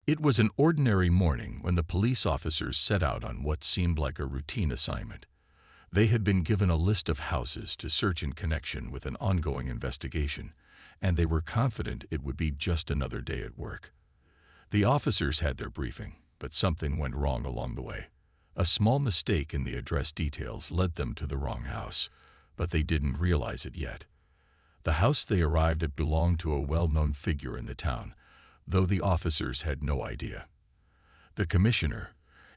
It was an ordinary morning when the police officers set out on what seemed like a routine assignment. They had been given a list of houses to search in connection with an ongoing investigation, and they were confident it would be just another day at work. The officers had their briefing, but something went wrong along the way. A small mistake in the address details led them to the wrong house, but they didn't realize it yet. The house they arrived at belonged to a well-known figure in the town, though the officers had no idea. The commissioner,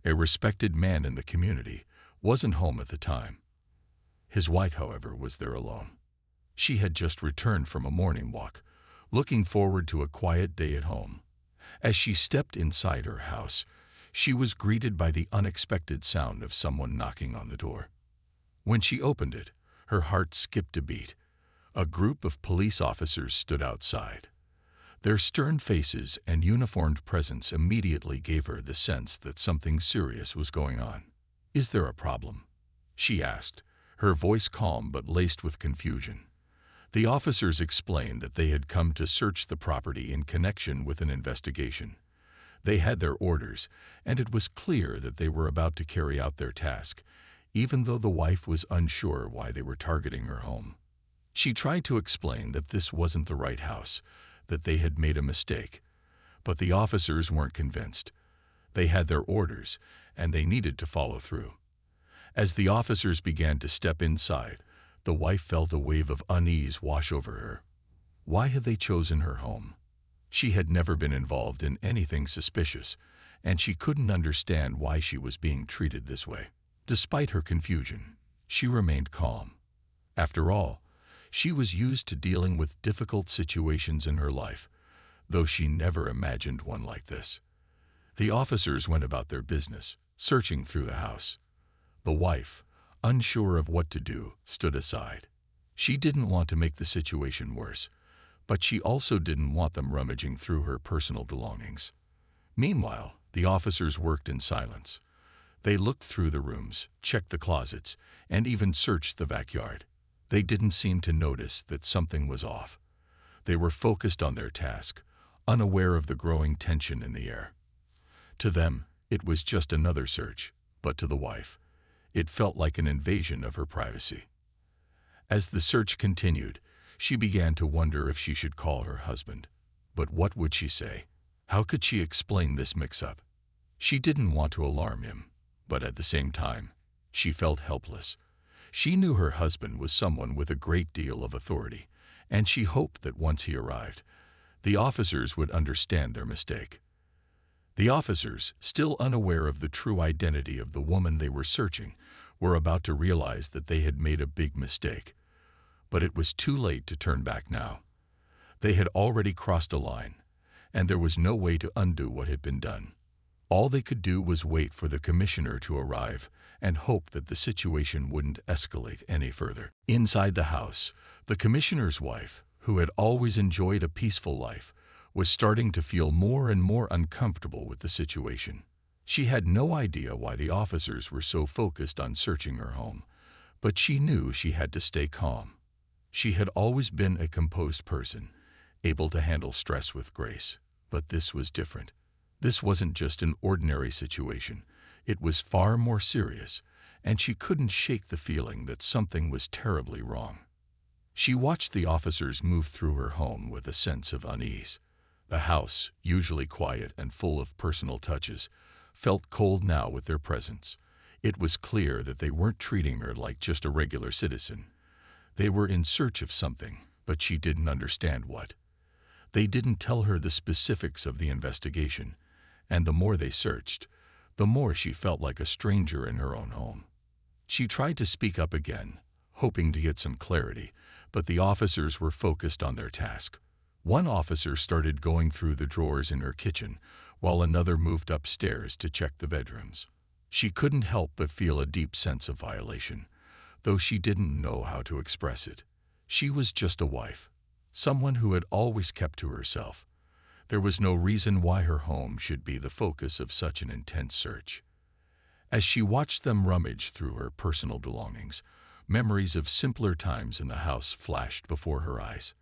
a respected man in the community, wasn't home at the time. His wife, however, was there alone. She had just returned from a morning walk, looking forward to a quiet day at home. As she stepped inside her house, she was greeted by the unexpected sound of someone knocking on the door. When she opened it, her heart skipped a beat. A group of police officers stood outside. Their stern faces and uniformed presence immediately gave her the sense that something serious was going on. "Is there a problem?" she asked, her voice calm but laced with confusion. The officers explained that they had come to search the property in connection with an investigation. They had their orders, and it was clear that they were about to carry out their task, even though the wife was unsure why they were targeting her home. She tried to explain that this wasn't the right house, that they had made a mistake, but the officers weren't convinced. They had their orders, and they needed to follow through. As the officers began to step inside, the wife felt a wave of unease wash over her. Why had they chosen her home? She had never been involved in anything suspicious, and she couldn't understand why she was being treated this way. Despite her confusion, she remained calm. After all, she was used to dealing with difficult situations in her life, though she never imagined one like this. The officers went about their business, searching through the house. The wife, unsure of what to do, stood aside. She didn't want to make the situation worse, but she also didn't want them rummaging through her personal belongings. Meanwhile, the officers worked in silence. They looked through the rooms, checked the closets, and even searched the backyard. They didn't seem to notice that something was off. They were focused on their task, unaware of the growing tension in the air. To them, it was just another search, but to the wife, it felt like an invasion of her privacy. As the search continued, she began to wonder if she should call her husband. But what would she say? How could she explain this mix-up? She didn't want to alarm him, but at the same time, she felt helpless. She knew her husband was someone with a great deal of authority, and she hoped that once he arrived, the officers would understand their mistake. The officers, still unaware of the true identity of the woman they were searching, were about to realize that they had made a big mistake. But it was too late to turn back now. They had already crossed a line, and there was no way to undo what had been done. All they could do was wait for the commissioner to arrive and hope that the situation wouldn't escalate any further. Inside the house, the commissioner's wife, who had always enjoyed a peaceful life, was starting to feel more and more uncomfortable with the situation. She had no idea why the officers were so focused on searching her home, but she knew she had to stay calm. She had always been a composed person, able to handle stress with grace, but this was different. This wasn't just an ordinary situation. It was far more serious, and she couldn't shake the feeling that something was terribly wrong. She watched the officers move through her home with a sense of unease. The house, usually quiet and full of personal touches, felt cold now with their presence. It was clear that they weren't treating her like just a regular citizen. They were in search of something, but she didn't understand what. They didn't tell her the specifics of the investigation, and the more they searched, the more she felt like a stranger in her own home. She tried to speak up again, hoping to get some clarity, but the officers were focused on their task. One officer started going through the drawers in her kitchen, while another moved upstairs to check the bedrooms. She couldn't help but feel a deep sense of violation, though she didn't know how to express it. She was just a wife, someone who had always kept to herself. There was no reason why her home should be the focus of such an intense search. As she watched them rummage through her personal belongings, memories of simpler times in the house flashed before her eyes.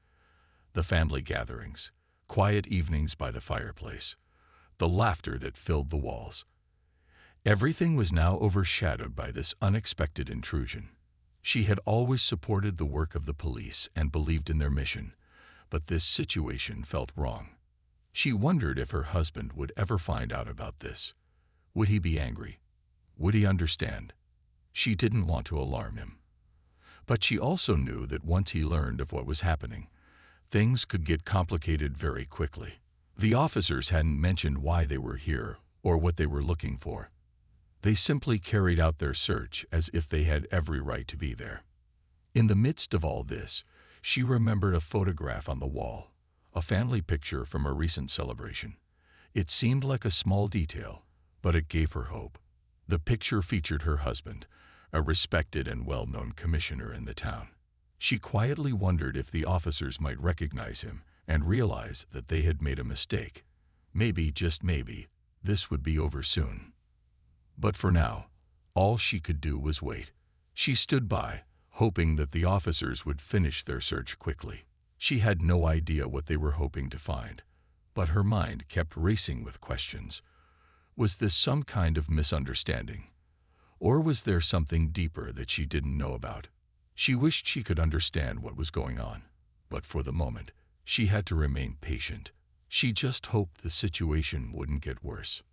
The family gatherings, quiet evenings by the fireplace, the laughter that filled the walls. Everything was now overshadowed by this unexpected intrusion. She had always supported the work of the police and believed in their mission, but this situation felt wrong. She wondered if her husband would ever find out about this. Would he be angry? Would he understand? She didn't want to alarm him. But she also knew that once he learned of what was happening, things could get complicated very quickly. The officers hadn't mentioned why they were here or what they were looking for. They simply carried out their search as if they had every right to be there. In the midst of all this, she remembered a photograph on the wall, a family picture from a recent celebration. It seemed like a small detail, but it gave her hope. The picture featured her husband, a respected and well-known commissioner in the town. She quietly wondered if the officers might recognize him and realize that they had made a mistake. Maybe, just maybe, this would be over soon. But for now, all she could do was wait. She stood by, hoping that the officers would finish their search quickly. She had no idea what they were hoping to find, but her mind kept racing with questions. Was this some kind of misunderstanding? Or was there something deeper that she didn't know about? She wished she could understand what was going on, but for the moment, she had to remain patient. She just hoped the situation wouldn't get worse.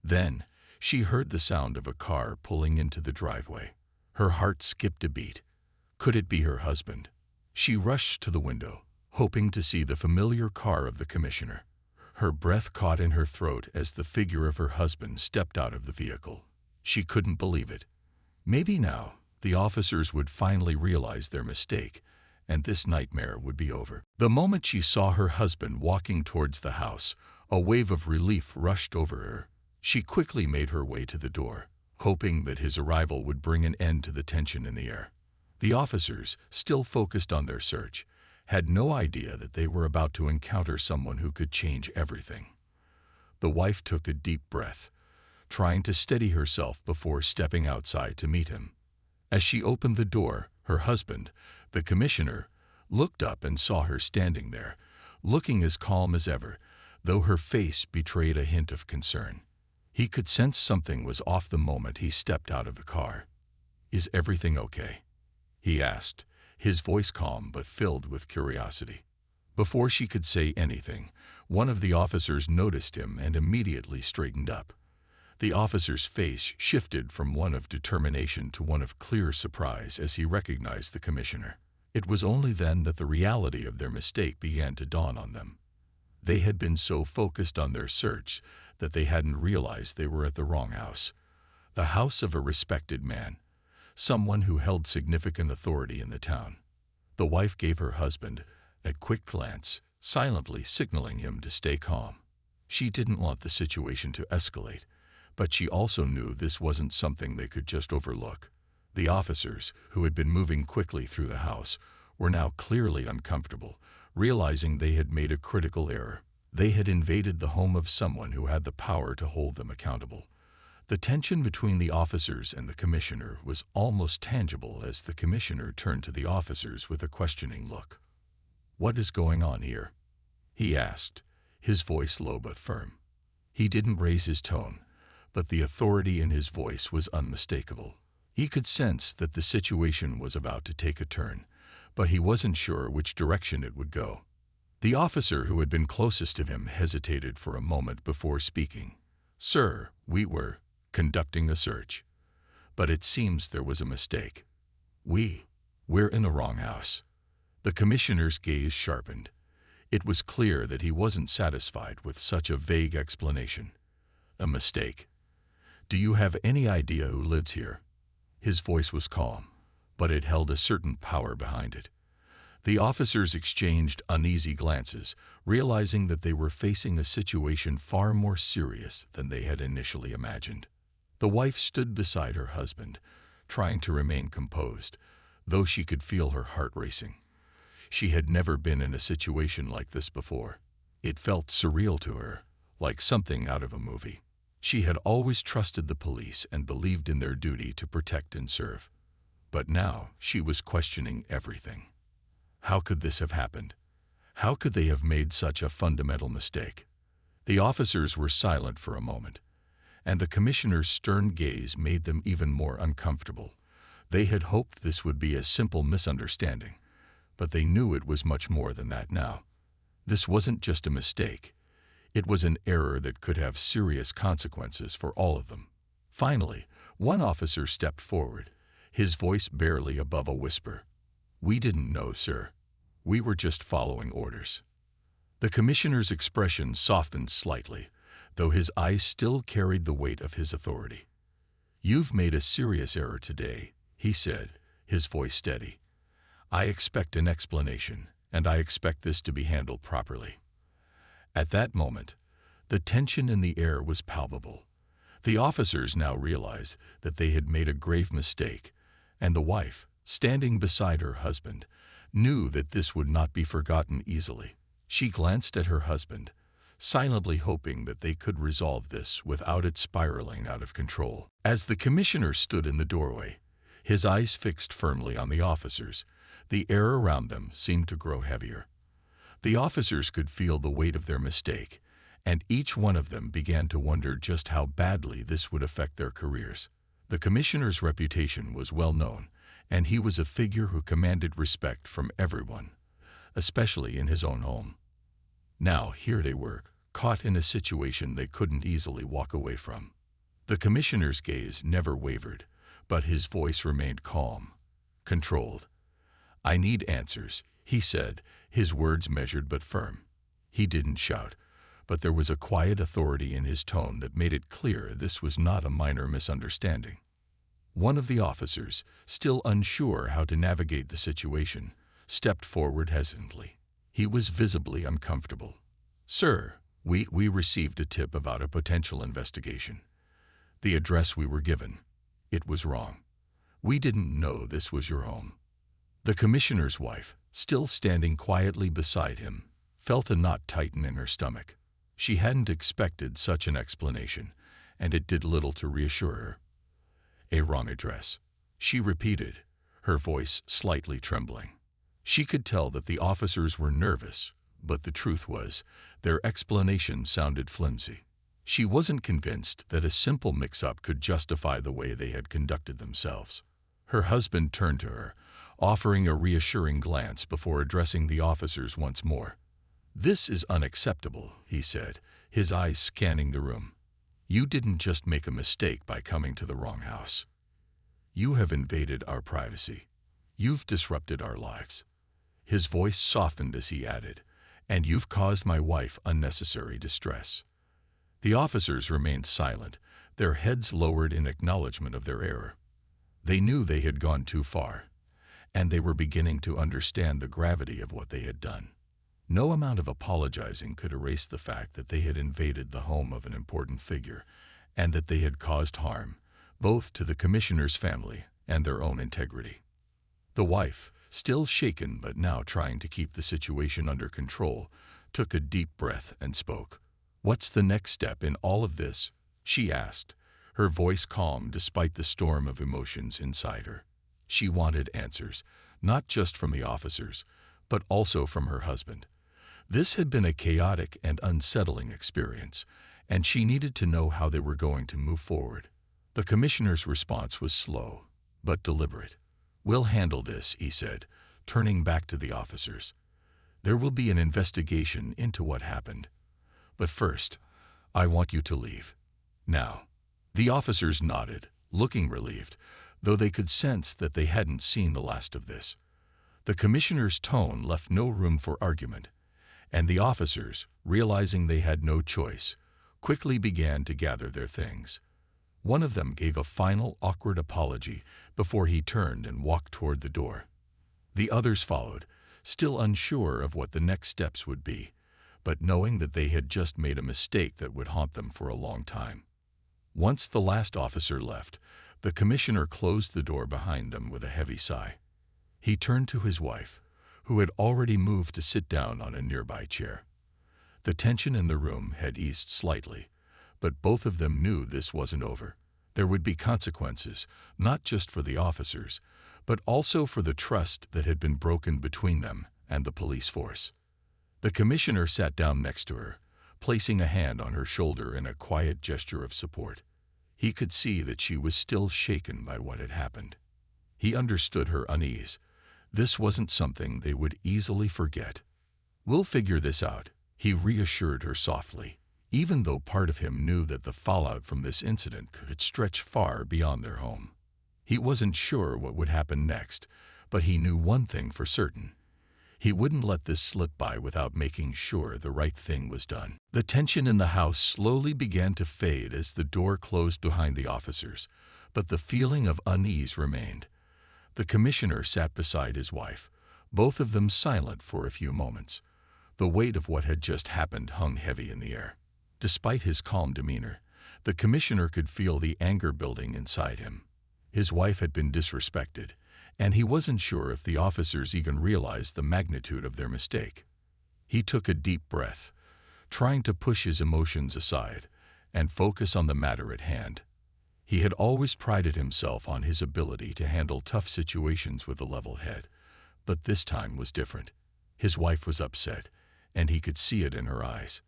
Then, she heard the sound of a car pulling into the driveway. Her heart skipped a beat. Could it be her husband? She rushed to the window, hoping to see the familiar car of the commissioner. Her breath caught in her throat as the figure of her husband stepped out of the vehicle. She couldn't believe it. Maybe now, the officers would finally realize their mistake, and this nightmare would be over. The moment she saw her husband walking towards the house, a wave of relief rushed over her. She quickly made her way to the door, hoping that his arrival would bring an end to the tension in the air. The officers, still focused on their search, had no idea that they were about to encounter someone who could change everything. The wife took a deep breath, trying to steady herself before stepping outside to meet him. As she opened the door, her husband, the commissioner, looked up and saw her standing there, looking as calm as ever, though her face betrayed a hint of concern. He could sense something was off the moment he stepped out of the car. "Is everything okay?" he asked, his voice calm but filled with curiosity. Before she could say anything, one of the officers noticed him and immediately straightened up. The officer's face shifted from one of determination to one of clear surprise as he recognized the commissioner. It was only then that the reality of their mistake began to dawn on them. They had been so focused on their search that they hadn't realized they were at the wrong house. The house of a respected man, someone who held significant authority in the town. The wife gave her husband a quick glance, silently signaling him to stay calm. She didn't want the situation to escalate, but she also knew this wasn't something they could just overlook. The officers, who had been moving quickly through the house, were now clearly uncomfortable, realizing they had made a critical error. They had invaded the home of someone who had the power to hold them accountable. The tension between the officers and the commissioner was almost tangible as the commissioner turned to the officers with a questioning look. "What is going on here?" he asked, his voice low but firm. He didn't raise his tone, but the authority in his voice was unmistakable. He could sense that the situation was about to take a turn, but he wasn't sure which direction it would go. The officer who had been closest to him hesitated for a moment before speaking. "Sir, we were conducting a search, but it seems there was a mistake. We're in the wrong house." The commissioner's gaze sharpened. It was clear that he wasn't satisfied with such a vague explanation. "A mistake? Do you have any idea who lives here?" His voice was calm, but it held a certain power behind it. The officers exchanged uneasy glances, realizing that they were facing a situation far more serious than they had initially imagined. The wife stood beside her husband, trying to remain composed, though she could feel her heart racing. She had never been in a situation like this before. It felt surreal to her, like something out of a movie. She had always trusted the police and believed in their duty to protect and serve. But now she was questioning everything. How could this have happened? How could they have made such a fundamental mistake? The officers were silent for a moment, and the commissioner's stern gaze made them even more uncomfortable. They had hoped this would be a simple misunderstanding, but they knew it was much more than that now. This wasn't just a mistake. It was an error that could have serious consequences for all of them. Finally, one officer stepped forward, his voice barely above a whisper. "We didn't know, sir. We were just following orders." The commissioner's expression softened slightly, though his eyes still carried the weight of his authority. "You've made a serious error today," he said, his voice steady. "I expect an explanation, and I expect this to be handled properly." At that moment, the tension in the air was palpable. The officers now realized that they had made a grave mistake, and the wife, standing beside her husband, knew that this would not be forgotten easily. She glanced at her husband, silently hoping that they could resolve this without it spiraling out of control. As the commissioner stood in the doorway, his eyes fixed firmly on the officers, the air around them seemed to grow heavier. The officers could feel the weight of their mistake, and each one of them began to wonder just how badly this would affect their careers. The commissioner's reputation was well known, and he was a figure who commanded respect from everyone, especially in his own home. Now here they were, caught in a situation they couldn't easily walk away from. The commissioner's gaze never wavered, but his voice remained calm, controlled. "I need answers," he said, his words measured but firm. He didn't shout, but there was a quiet authority in his tone that made it clear this was not a minor misunderstanding. One of the officers, still unsure how to navigate the situation, stepped forward hesitantly. He was visibly uncomfortable. "Sir, we received a tip about a potential investigation. The address we were given, it was wrong. We didn't know this was your home." The commissioner's wife, still standing quietly beside him, felt a knot tighten in her stomach. She hadn't expected such an explanation, and it did little to reassure her. "A wrong address," she repeated, her voice slightly trembling. She could tell that the officers were nervous, but the truth was, their explanation sounded flimsy. She wasn't convinced that a simple mix-up could justify the way they had conducted themselves. Her husband turned to her, offering a reassuring glance before addressing the officers once more. "This is unacceptable," he said, his eyes scanning the room. "You didn't just make a mistake by coming to the wrong house. You have invaded our privacy. You've disrupted our lives." His voice softened as he added, "And you've caused my wife unnecessary distress." The officers remained silent, their heads lowered in acknowledgement of their error. They knew they had gone too far, and they were beginning to understand the gravity of what they had done. No amount of apologizing could erase the fact that they had invaded the home of an important figure, and that they had caused harm, both to the commissioner's family and their own integrity. The wife, still shaken but now trying to keep the situation under control, took a deep breath and spoke. "What's the next step in all of this?" she asked, her voice calm despite the storm of emotions inside her. She wanted answers, not just from the officers, but also from her husband. This had been a chaotic and unsettling experience, and she needed to know how they were going to move forward. The commissioner's response was slow, but deliberate. "We'll handle this," he said, turning back to the officers. "There will be an investigation into what happened. But first, I want you to leave. Now." The officers nodded, looking relieved, though they could sense that they hadn't seen the last of this. The commissioner's tone left no room for argument, and the officers, realizing they had no choice, quickly began to gather their things. One of them gave a final awkward apology before he turned and walked toward the door. The others followed, still unsure of what the next steps would be, but knowing that they had just made a mistake that would haunt them for a long time. Once the last officer left, the commissioner closed the door behind them with a heavy sigh. He turned to his wife, who had already moved to sit down on a nearby chair. The tension in the room had eased slightly, but both of them knew this wasn't over. There would be consequences, not just for the officers, but also for the trust that had been broken between them and the police force. The commissioner sat down next to her, placing a hand on her shoulder in a quiet gesture of support. He could see that she was still shaken by what had happened. He understood her unease. This wasn't something they would easily forget. "We'll figure this out," he reassured her softly, even though part of him knew that the fallout from this incident could stretch far beyond their home. He wasn't sure what would happen next, but he knew one thing for certain. He wouldn't let this slip by without making sure the right thing was done. The tension in the house slowly began to fade as the door closed behind the officers, but the feeling of unease remained. The commissioner sat beside his wife, both of them silent for a few moments. The weight of what had just happened hung heavy in the air. Despite his calm demeanor, the commissioner could feel the anger building inside him. His wife had been disrespected, and he wasn't sure if the officers even realized the magnitude of their mistake. He took a deep breath, trying to push his emotions aside and focus on the matter at hand. He had always prided himself on his ability to handle tough situations with a level head, but this time was different. His wife was upset, and he could see it in her eyes.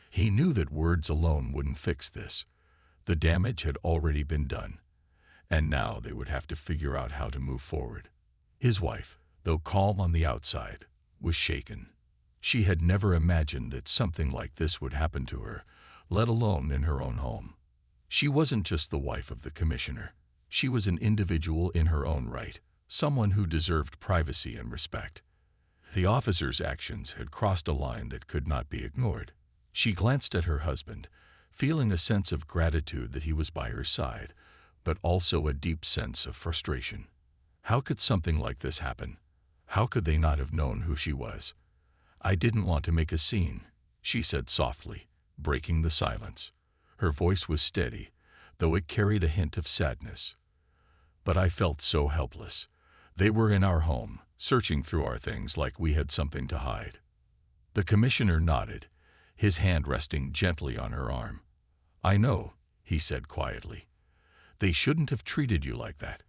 He knew that words alone wouldn't fix this. The damage had already been done, and now they would have to figure out how to move forward. His wife, though calm on the outside, was shaken. She had never imagined that something like this would happen to her, let alone in her own home. She wasn't just the wife of the commissioner. She was an individual in her own right, someone who deserved privacy and respect. The officer's actions had crossed a line that could not be ignored. She glanced at her husband, feeling a sense of gratitude that he was by her side, but also a deep sense of frustration. How could something like this happen? How could they not have known who she was? "I didn't want to make a scene," she said softly, breaking the silence. Her voice was steady, though it carried a hint of sadness. "But I felt so helpless. They were in our home, searching through our things like we had something to hide." The commissioner nodded, his hand resting gently on her arm. "I know," he said quietly. "They shouldn't have treated you like that.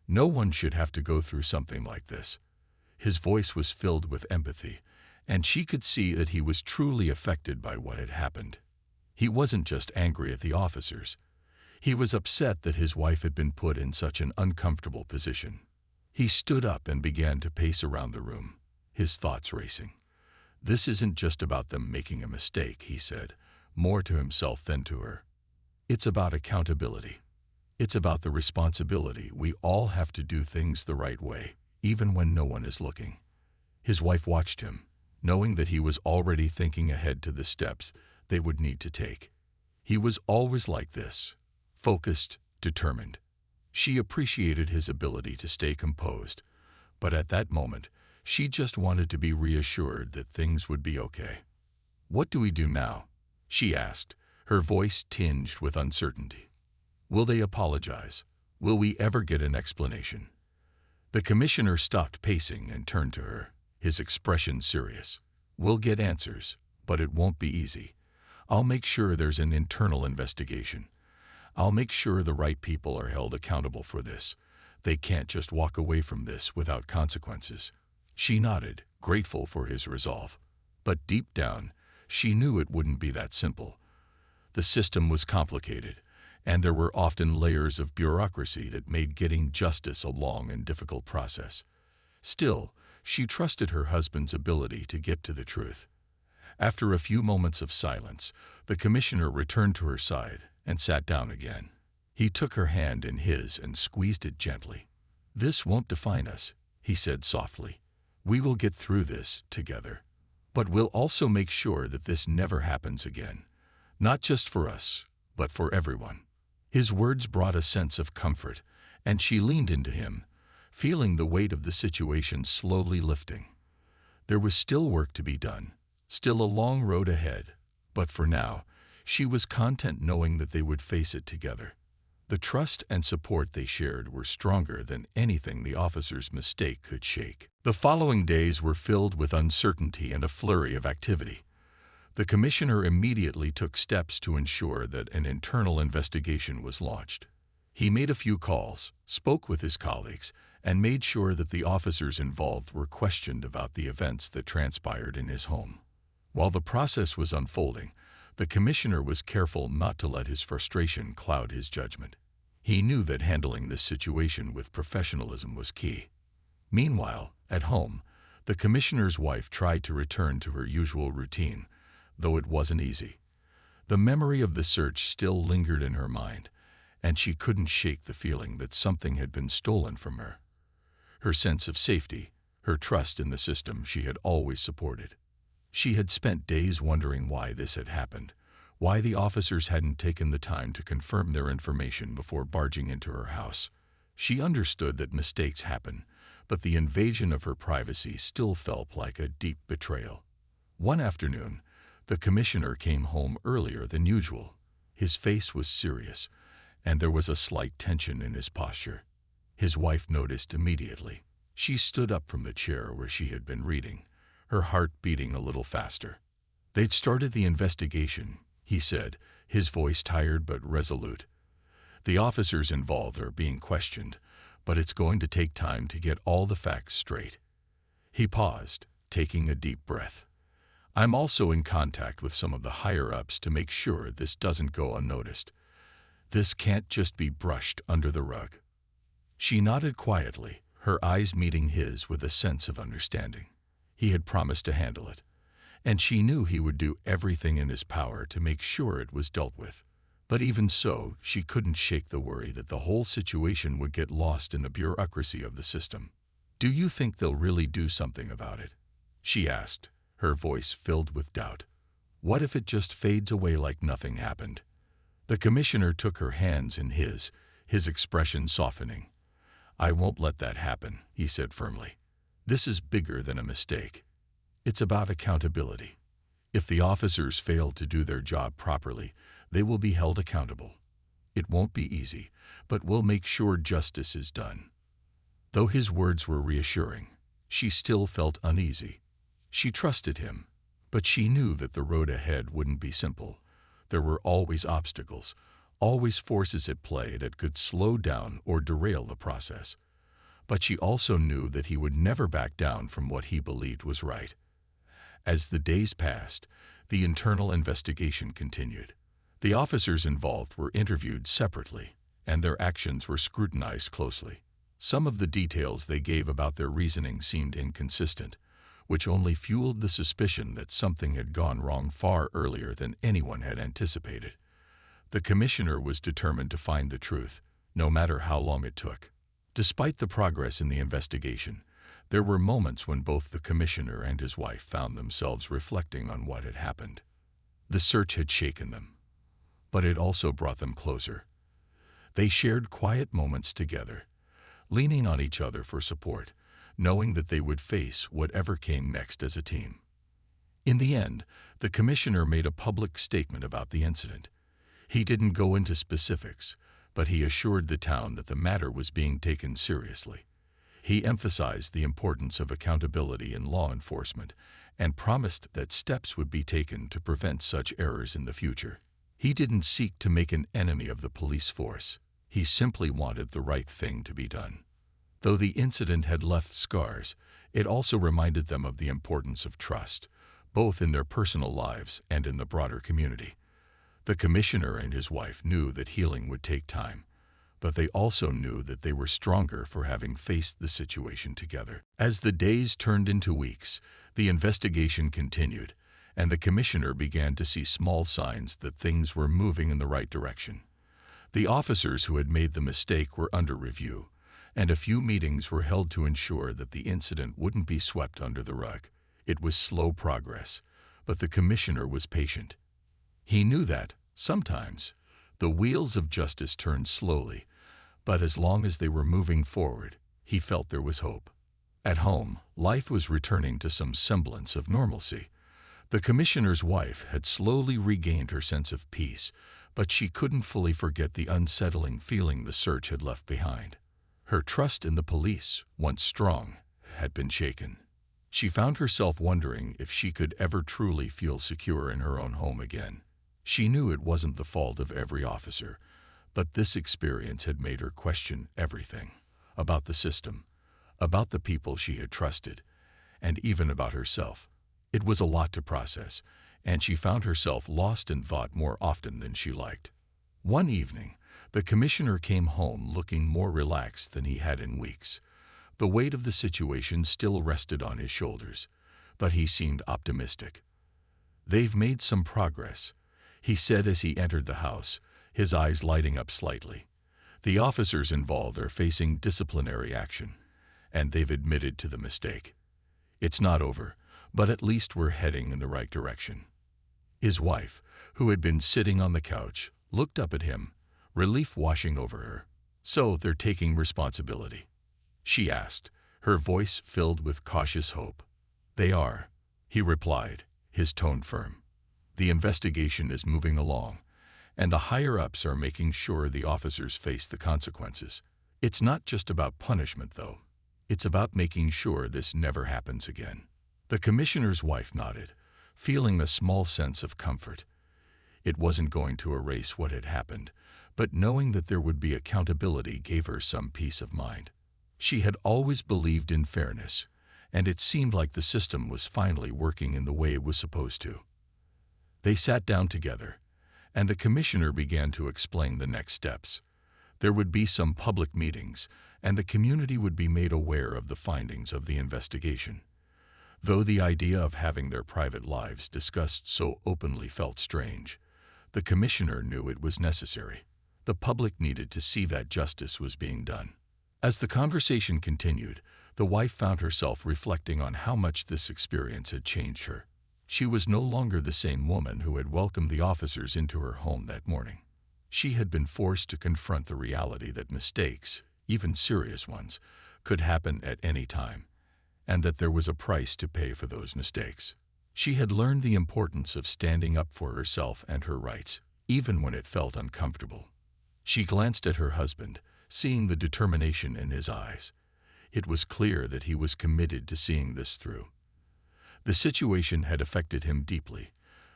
No one should have to go through something like this." His voice was filled with empathy, and she could see that he was truly affected by what had happened. He wasn't just angry at the officers. He was upset that his wife had been put in such an uncomfortable position. He stood up and began to pace around the room, his thoughts racing. "This isn't just about them making a mistake," he said, more to himself than to her. "It's about accountability. It's about the responsibility we all have to do things the right way, even when no one is looking." His wife watched him, knowing that he was already thinking ahead to the steps they would need to take. He was always like this, focused, determined. She appreciated his ability to stay composed, but at that moment, she just wanted to be reassured that things would be okay. "What do we do now?" she asked, her voice tinged with uncertainty. "Will they apologize? Will we ever get an explanation?" The commissioner stopped pacing and turned to her, his expression serious. "We'll get answers, but it won't be easy. I'll make sure there's an internal investigation. I'll make sure the right people are held accountable for this. They can't just walk away from this without consequences." She nodded, grateful for his resolve. But deep down, she knew it wouldn't be that simple. The system was complicated, and there were often layers of bureaucracy that made getting justice a long and difficult process. Still, she trusted her husband's ability to get to the truth. After a few moments of silence, the commissioner returned to her side and sat down again. He took her hand in his and squeezed it gently. "This won't define us," he said softly. "We will get through this together. But we'll also make sure that this never happens again. Not just for us, but for everyone." His words brought a sense of comfort, and she leaned into him, feeling the weight of the situation slowly lifting. There was still work to be done, still a long road ahead, but for now, she was content knowing that they would face it together. The trust and support they shared were stronger than anything the officer's mistake could shake. The following days were filled with uncertainty and a flurry of activity. The commissioner immediately took steps to ensure that an internal investigation was launched. He made a few calls, spoke with his colleagues, and made sure that the officers involved were questioned about the events that transpired in his home. While the process was unfolding, The commissioner was careful not to let his frustration cloud his judgment. He knew that handling this situation with professionalism was key. Meanwhile, at home, the commissioner's wife tried to return to her usual routine, though it wasn't easy. The memory of the search still lingered in her mind, and she couldn't shake the feeling that something had been stolen from her. Her sense of safety, her trust in the system she had always supported. She had spent days wondering why this had happened, why the officers hadn't taken the time to confirm their information before barging into her house. She understood that mistakes happen, but the invasion of her privacy still felt like a deep betrayal. One afternoon, the commissioner came home earlier than usual. His face was serious, and there was a slight tension in his posture. His wife noticed immediately. She stood up from the chair where she had been reading, her heart beating a little faster. "They'd started the investigation," he said, his voice tired but resolute. "The officers involved are being questioned, but it's going to take time to get all the facts straight." He paused, taking a deep breath. "I'm also in contact with some of the higher-ups to make sure this doesn't go unnoticed. This can't just be brushed under the rug." She nodded quietly, her eyes meeting his with a sense of understanding. He had promised to handle it, and she knew he would do everything in his power to make sure it was dealt with. But even so, she couldn't shake the worry that the whole situation would get lost in the bureaucracy of the system. "Do you think they'll really do something about it?" she asked, her voice filled with doubt. "What if it just fades away like nothing happened?" The commissioner took her hands in his expression softening. "I won't let that happen," he said firmly. "This is bigger than a mistake. It's about accountability. If the officers fail to do their job properly, they will be held accountable. It won't be easy, but we'll make sure justice is done." Though his words were reassuring, she still felt uneasy. She trusted him, but she knew that the road ahead wouldn't be simple. There were always obstacles, always forces at play that could slow down or derail the process. But she also knew that he would never back down from what he believed was right. As the days passed, the internal investigation continued. The officers involved were interviewed separately, and their actions were scrutinized closely. Some of the details they gave about their reasoning seemed inconsistent, which only fueled the suspicion that something had gone wrong far earlier than anyone had anticipated. The commissioner was determined to find the truth, no matter how long it took. Despite the progress in the investigation, there were moments when both the commissioner and his wife found themselves reflecting on what had happened. The search had shaken them, but it also brought them closer. They shared quiet moments together, leaning on each other for support, knowing that they would face whatever came next as a team. In the end, the commissioner made a public statement about the incident. He didn't go into specifics, but he assured the town that the matter was being taken seriously. He emphasized the importance of accountability in law enforcement and promised that steps would be taken to prevent such errors in the future. He didn't seek to make an enemy of the police force. He simply wanted the right thing to be done. Though the incident had left scars, it also reminded them of the importance of trust, both in their personal lives and in the broader community. The commissioner and his wife knew that healing would take time, but they also knew that they were stronger for having faced the situation together. As the days turned into weeks, the investigation continued, and the commissioner began to see small signs that things were moving in the right direction. The officers who had made the mistake were under review, and a few meetings were held to ensure that the incident wouldn't be swept under the rug. It was slow progress, but the commissioner was patient. He knew that, sometimes, the wheels of justice turned slowly, but as long as they were moving forward, he felt there was hope. At home, life was returning to some semblance of normalcy. The commissioner's wife had slowly regained her sense of peace, but she couldn't fully forget the unsettling feeling the search had left behind. Her trust in the police, once strong, had been shaken. She found herself wondering if she could ever truly feel secure in her own home again. She knew it wasn't the fault of every officer, but this experience had made her question everything. About the system, about the people she had trusted, and even about herself. It was a lot to process, and she found herself lost in thought more often than she liked. One evening, the commissioner came home looking more relaxed than he had in weeks. The weight of the situation still rested on his shoulders, but he seemed optimistic. "They've made some progress," he said as he entered the house, his eyes lighting up slightly. "The officers involved are facing disciplinary action, and they've admitted to the mistake. It's not over, but at least we're heading in the right direction." His wife, who had been sitting on the couch, looked up at him, relief washing over her. "So they're taking responsibility?" she asked, her voice filled with cautious hope. "They are," he replied, his tone firm. "The investigation is moving along, and the higher-ups are making sure the officers face the consequences. It's not just about punishment, though. It's about making sure this never happens again." The commissioner's wife nodded, feeling a small sense of comfort. It wasn't going to erase what had happened, but knowing that there would be accountability gave her some peace of mind. She had always believed in fairness, and it seemed like the system was finally working in the way it was supposed to. They sat down together, and the commissioner began to explain the next steps. There would be some public meetings, and the community would be made aware of the findings of the investigation. Though the idea of having their private lives discussed so openly felt strange, the commissioner knew it was necessary. The public needed to see that justice was being done. As the conversation continued, the wife found herself reflecting on how much this experience had changed her. She was no longer the same woman who had welcomed the officers into her home that morning. She had been forced to confront the reality that mistakes, even serious ones, could happen at any time, and that there was a price to pay for those mistakes. She had learned the importance of standing up for herself and her rights, even when it felt uncomfortable. She glanced at her husband, seeing the determination in his eyes. It was clear that he was committed to seeing this through. The situation had affected him deeply,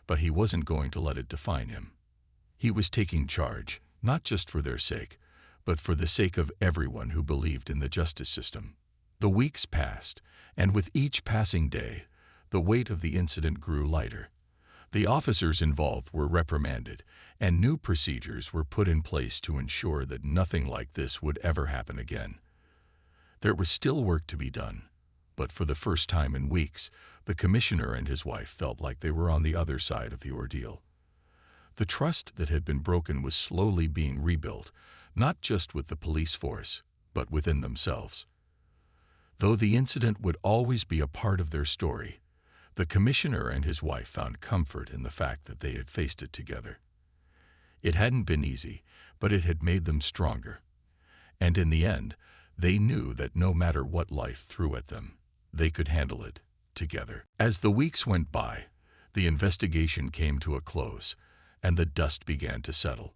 but he wasn't going to let it define him. He was taking charge, not just for their sake, but for the sake of everyone who believed in the justice system. The weeks passed, and with each passing day, the weight of the incident grew lighter. The officers involved were reprimanded, and new procedures were put in place to ensure that nothing like this would ever happen again. There was still work to be done, but for the first time in weeks, the commissioner and his wife felt like they were on the other side of the ordeal. The trust that had been broken was slowly being rebuilt, not just with the police force, but within themselves. Though the incident would always be a part of their story, the commissioner and his wife found comfort in the fact that they had faced it together. It hadn't been easy, but it had made them stronger. And in the end, they knew that no matter what life threw at them, they could handle it together. As the weeks went by, the investigation came to a close, and the dust began to settle.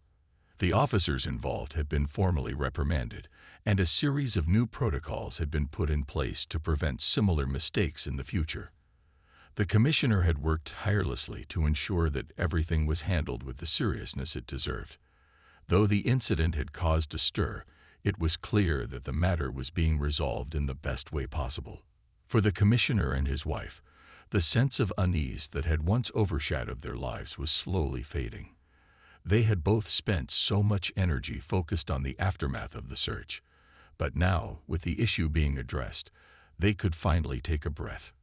The officers involved had been formally reprimanded, and a series of new protocols had been put in place to prevent similar mistakes in the future. The commissioner had worked tirelessly to ensure that everything was handled with the seriousness it deserved. Though the incident had caused a stir, it was clear that the matter was being resolved in the best way possible. For the commissioner and his wife, the sense of unease that had once overshadowed their lives was slowly fading. They had both spent so much energy focused on the aftermath of the search, but now, with the issue being addressed, they could finally take a breath.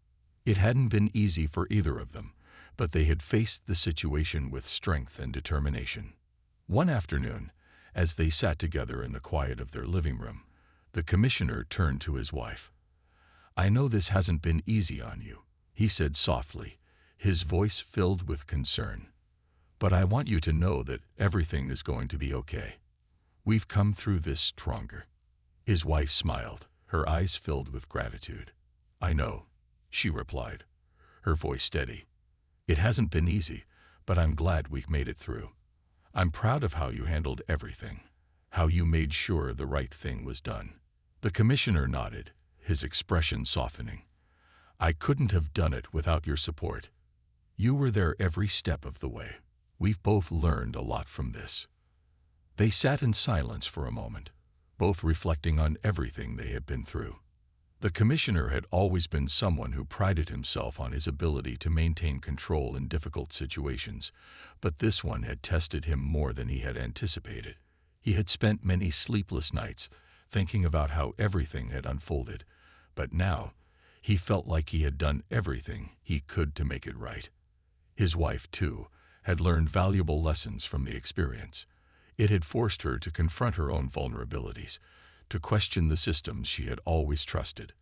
It hadn't been easy for either of them, but they had faced the situation with strength and determination. One afternoon, as they sat together in the quiet of their living room, the commissioner turned to his wife. "I know this hasn't been easy on you," he said softly, his voice filled with concern. "But I want you to know that everything is going to be okay. We've come through this stronger." His wife smiled, her eyes filled with gratitude. "I know," she replied, her voice steady. "It hasn't been easy, but I'm glad we've made it through. I'm proud of how you handled everything, how you made sure the right thing was done." The commissioner nodded, his expression softening. "I couldn't have done it without your support. You were there every step of the way. We've both learned a lot from this." They sat in silence for a moment, both reflecting on everything they had been through. The commissioner had always been someone who prided himself on his ability to maintain control in difficult situations, but this one had tested him more than he had anticipated. He had spent many sleepless nights thinking about how everything had unfolded, but now he felt like he had done everything he could to make it right. His wife, too, had learned valuable lessons from the experience. It had forced her to confront her own vulnerabilities, to question the systems she had always trusted.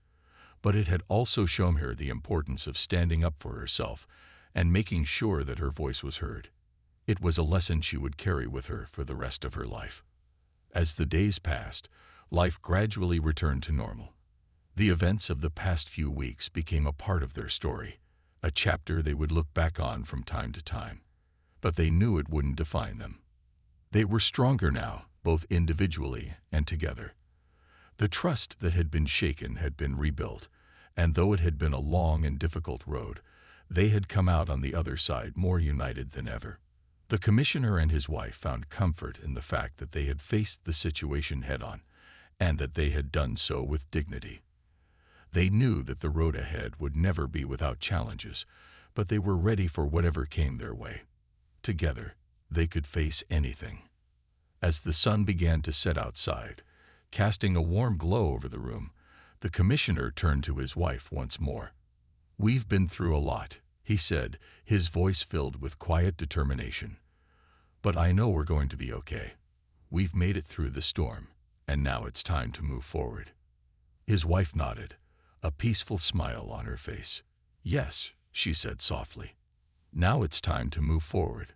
But it had also shown her the importance of standing up for herself and making sure that her voice was heard. It was a lesson she would carry with her for the rest of her life. As the days passed, life gradually returned to normal. The events of the past few weeks became a part of their story, a chapter they would look back on from time to time. But they knew it wouldn't define them. They were stronger now, both individually and together. The trust that had been shaken had been rebuilt, and though it had been a long and difficult road, they had come out on the other side more united than ever. The commissioner and his wife found comfort in the fact that they had faced the situation head-on, and that they had done so with dignity. They knew that the road ahead would never be without challenges, but they were ready for whatever came their way. Together, they could face anything. As the sun began to set outside, casting a warm glow over the room, the commissioner turned to his wife once more. "We've been through a lot," he said, his voice filled with quiet determination. "But I know we're going to be okay. We've made it through the storm, and now it's time to move forward." His wife nodded, a peaceful smile on her face. "Yes," she said softly. "Now it's time to move forward."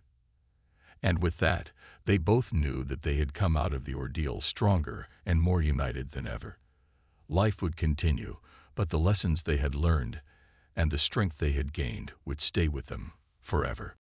And with that, they both knew that they had come out of the ordeal stronger and more united than ever. Life would continue, but the lessons they had learned and the strength they had gained would stay with them forever.